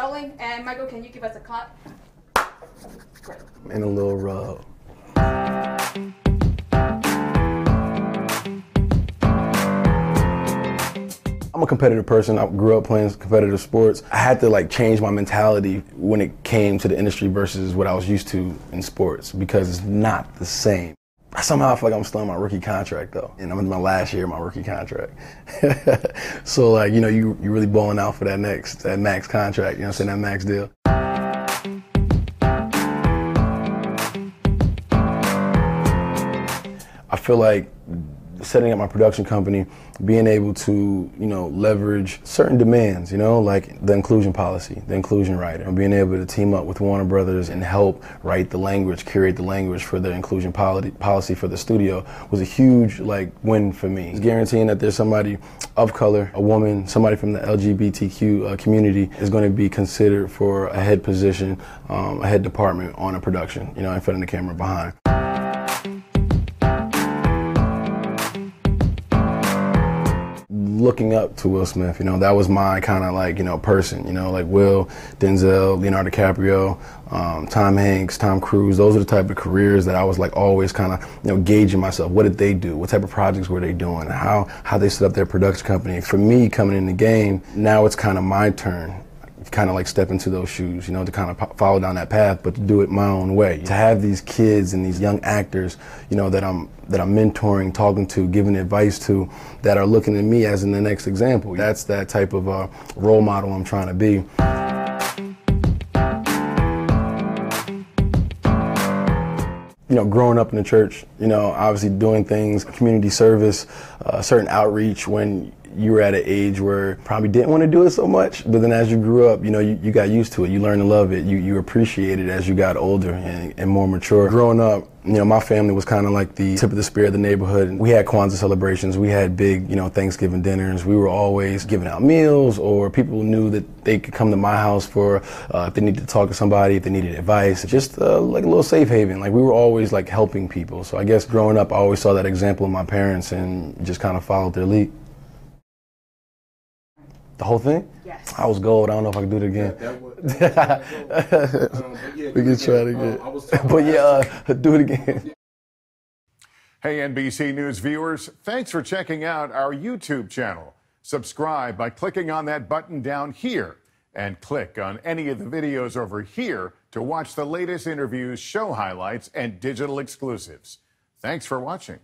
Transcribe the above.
rolling. And Michael, can you give us a clap? Great. And a little rub. I'm a competitive person. I grew up playing competitive sports. I had to like change my mentality when it came to the industry versus what I was used to in sports because it's not the same. Somehow I feel like I'm still in my rookie contract though, and I'm in my last year of my rookie contract. So like, you know, you really balling out for that max contract, you know what I'm saying, that max deal. I feel like setting up my production company, being able to, you know, leverage certain demands, you know, like the inclusion policy, the inclusion writer, and being able to team up with Warner Brothers and help write the language, curate the language for the inclusion policy for the studio was a huge like win for me. It's guaranteeing that there's somebody of color, a woman, somebody from the LGBTQ community is going to be considered for a head position, a head department on a production, you know, in front of the camera behind. Looking up to Will Smith, you know, that was my kind of like, you know, person, you know, like Will, Denzel, Leonardo DiCaprio, Tom Hanks, Tom Cruise. Those are the type of careers that I was like always kind of, you know, gauging myself. What did they do? What type of projects were they doing? How they set up their production company. For me, coming in the game, now it's kind of my turn. Kind of like step into those shoes, you know, to kind of follow down that path, but to do it my own way. To have these kids and these young actors, you know, that I'm mentoring, talking to, giving advice to, that are looking at me as in the next example. That's that type of role model I'm trying to be. You know, growing up in the church, you know, obviously doing things, community service, certain outreach when you were at an age where you probably didn't want to do it so much, but then as you grew up, you know, you got used to it. You learned to love it. You appreciate it as you got older and more mature. Growing up, you know, my family was kind of like the tip of the spear of the neighborhood. We had Kwanzaa celebrations. We had big, you know, Thanksgiving dinners. We were always giving out meals, or people knew that they could come to my house for if they needed to talk to somebody, if they needed advice. Just like a little safe haven. Like we were always like helping people. So I guess growing up, I always saw that example of my parents and just kind of followed their lead. The whole thing? Yes. I was gold. I don't know if I can do it again. We can try it again. But yeah, do it again. Hey, NBC News viewers, thanks for checking out our YouTube channel. Subscribe by clicking on that button down here and click on any of the videos over here to watch the latest interviews, show highlights, and digital exclusives. Thanks for watching.